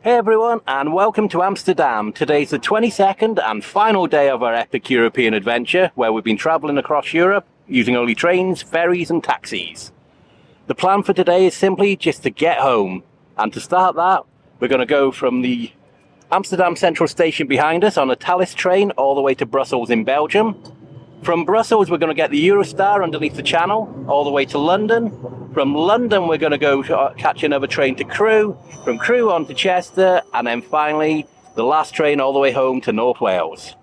Hey everyone, and welcome to Amsterdam. Today's the 22nd and final day of our epic European adventure, where we've been travelling across Europe using only trains, ferries and taxis. The plan for today is simply just to get home, and to start that, we're going to go from the Amsterdam Central Station behind us on a Thalys Train all the way to Brussels in Belgium. From Brussels, we're going to get the Eurostar underneath the channel all the way to London. From London, we're going to go catch another train to Crewe. From Crewe on to Chester, and then finally the last train all the way home to North Wales.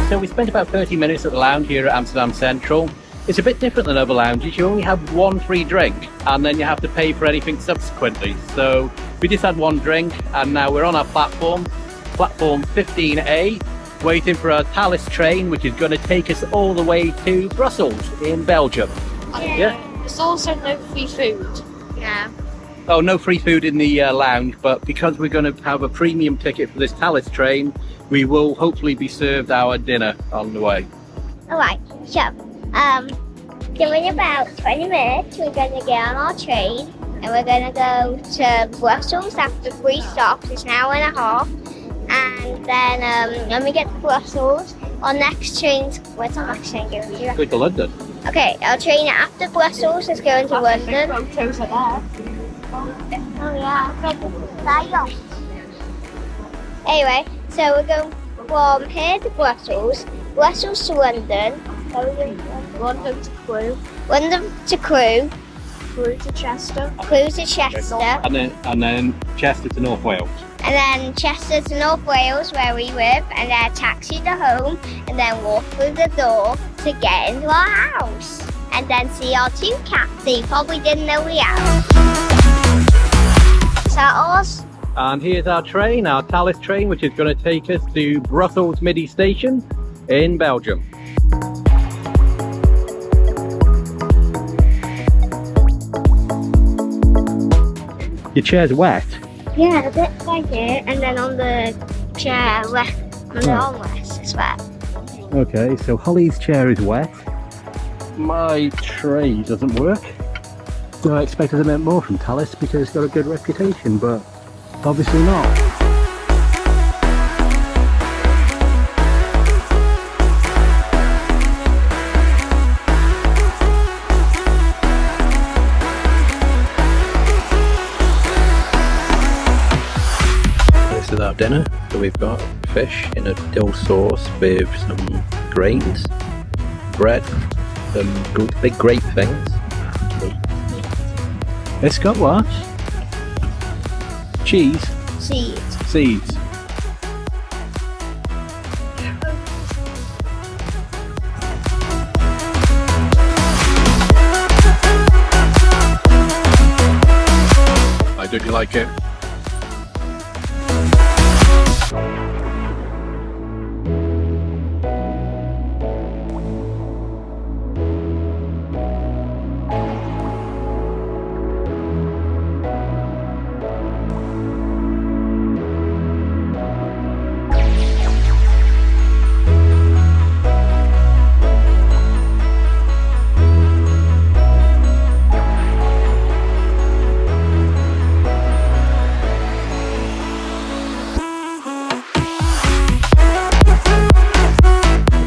So we spent about 30 minutes at the lounge here at Amsterdam Central. It's a bit different than other lounges. You only have one free drink and then you have to pay for anything subsequently. So we just had one drink and now we're on our platform 15A, waiting for our Thalys train, which is going to take us all the way to Brussels in Belgium. Yeah? There's also no free food. Yeah. Oh, no free food in the lounge, but because we're going to have a premium ticket for this Thalys train, we will hopefully be served our dinner on the way. Alright, so, in about 20 minutes, we're going to get on our train and we're going to go to Brussels after 3 stops. It's an hour and a half. And then when we get to Brussels, our next train's, where's our next train going to? Go to London. Okay, our train after Brussels is going to London. Photos are there. Oh yeah, anyway, so we're going from here to Brussels, Brussels to London, London to Crewe. London to Crewe, Crewe to Chester. Crewe to Chester, And then Chester to North Wales. and then Chester to North Wales where we live, and then a taxi to home, and then walk through the door to get into our house, and then see our 2 cats that you probably didn't know we have. Is that ours? And here's our train, our Thalys train, which is going to take us to Brussels Midi Station in Belgium. Your chair's wet. Yeah, a bit like it, and then on the chair left, on the armrest as well. Okay, so Holly's chair is wet. My tray doesn't work. So I expected a bit more from Thalys because it's got a good reputation, but obviously not. This is our dinner. So we've got fish in a dill sauce with some grains, bread, some big grape things. It's got what? Cheese? Seeds. Seeds. Don't you like it?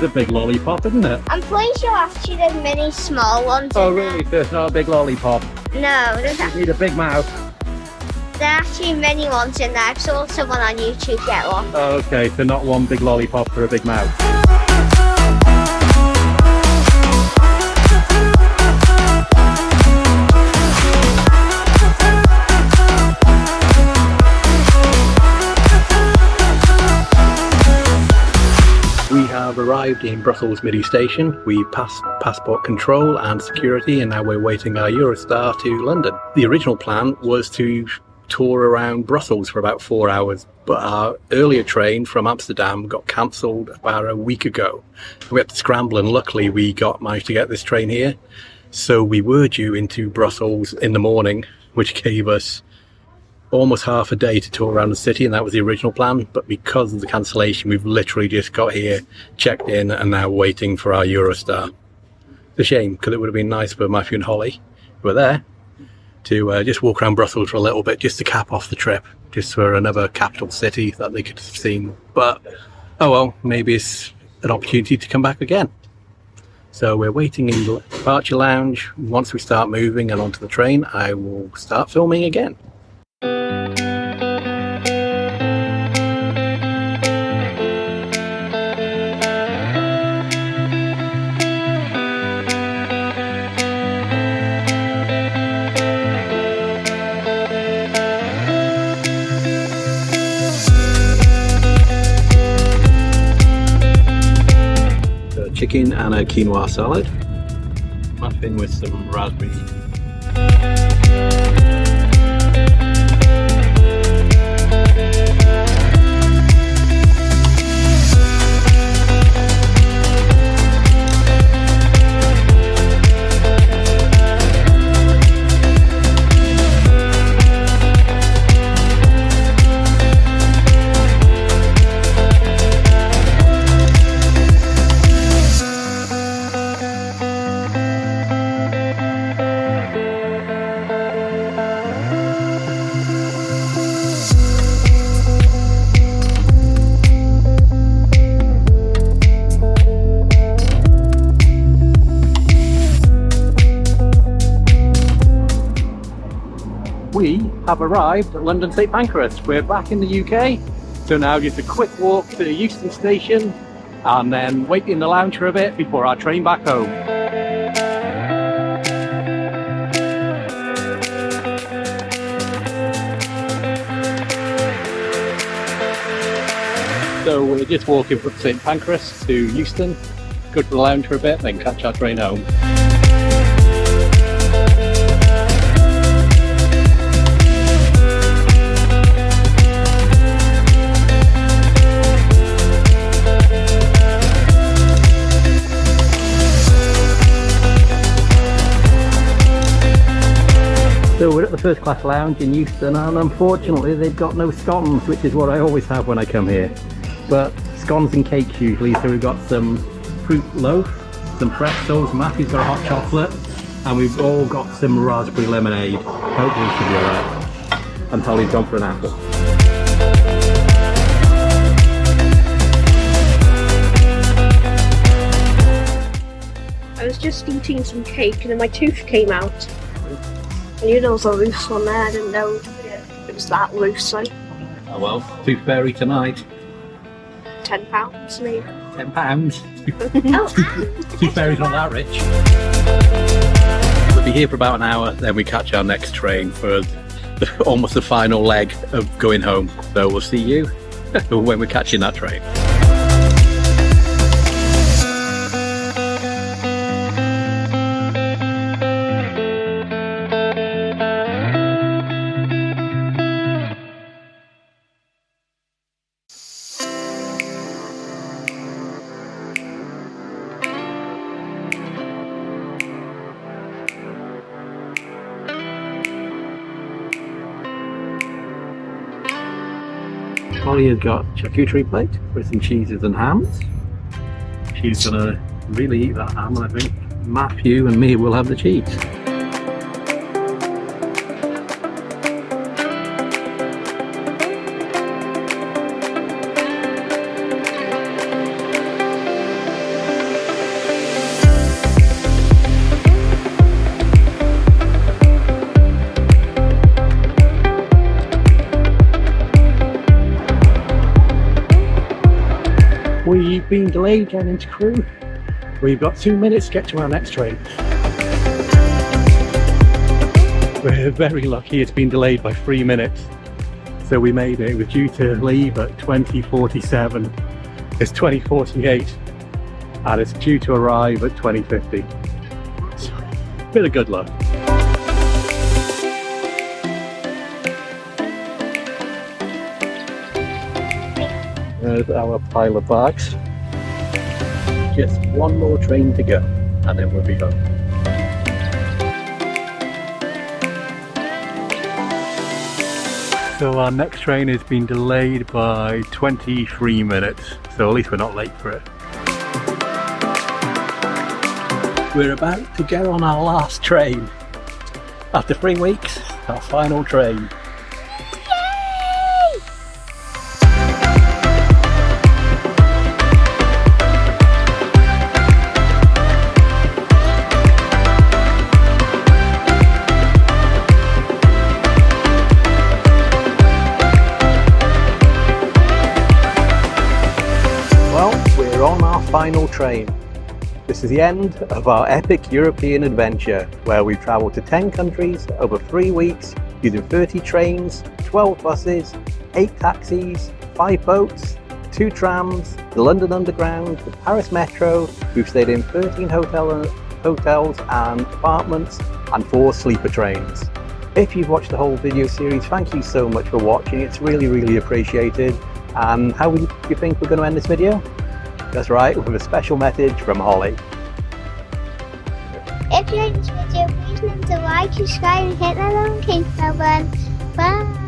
A big lollipop, isn't it? I'm pretty sure actually there's many small ones. Oh in really? There's not a big lollipop. There. No, there's You need a big mouth. there are actually many ones in there. I saw someone on YouTube get one. Oh, okay, so not one big lollipop for a big mouth. We have arrived arrived in Brussels Midi station. We passed passport control and security, and now we're waiting our Eurostar to London. The original plan was to tour around Brussels for about 4 hours, but our earlier train from Amsterdam got cancelled about a week ago. We had to scramble, and luckily we managed to get this train here. So we were due into Brussels in the morning, which gave us almost half a day to tour around the city, and that was the original plan. But because of the cancellation, we've literally just got here, checked in, and now waiting for our Eurostar. It's a shame, because it would have been nice for Matthew and Holly, who were there, to just walk around Brussels for a little bit, just to cap off the trip, just for another capital city that they could have seen. But oh well, maybe it's an opportunity to come back again. So we're waiting in the departure lounge. Once we start moving and onto the train, I will start filming again. Chicken and a quinoa salad, muffin with some raspberry. We have arrived at London St Pancras. We're back in the UK, so now just a quick walk to Euston Station and then wait in the lounge for a bit before our train back home. So we're just walking from St Pancras to Euston, go to the lounge for a bit, then catch our train home. So we're at the first class lounge in Euston, and unfortunately they've got no scones, which is what I always have when I come here. But scones and cakes usually, so we've got some fruit loaf, some pretzels, Matthew's got a hot chocolate, and we've all got some raspberry lemonade. Hopefully it should be alright. And Holly's gone for an apple. I was just eating some cake and then my tooth came out. And you know, there was a loose one there, I didn't know it was that loose, so. Oh well, tooth fairy tonight. £10 maybe. £10? Tooth fairy's not that rich. We'll be here for about an hour, then we catch our next train for almost the final leg of going home. So we'll see you when we're catching that train. Holly has got charcuterie plate with some cheeses and hams. She's gonna really eat that ham, and I think Matthew and me will have the cheese. We've been delayed getting into Crewe. We've got 2 minutes to get to our next train. We're very lucky, it's been delayed by 3 minutes. So we made it. It was due to leave at 20:47. It's 20:48. and it's due to arrive at 2050. So, bit of good luck. There's our pile of bags. Just one more train to go and then we'll be home. So our next train has been delayed by 23 minutes, so at least we're not late for it. We're about to get on our last train. After 3 weeks, our final train. We're on our final train. This is the end of our epic European adventure, where we've travelled to 10 countries over 3 weeks using 30 trains, 12 buses, 8 taxis, 5 boats, 2 trams, the London Underground, the Paris Metro. We've stayed in 13 hotels and apartments and 4 sleeper trains. If you've watched the whole video series, thank you so much for watching. It's really appreciated. And how do you think we're going to end this video? That's right, with a special message from Holly. If you like this video, please remember to like, subscribe and hit that notification bell button. Bye!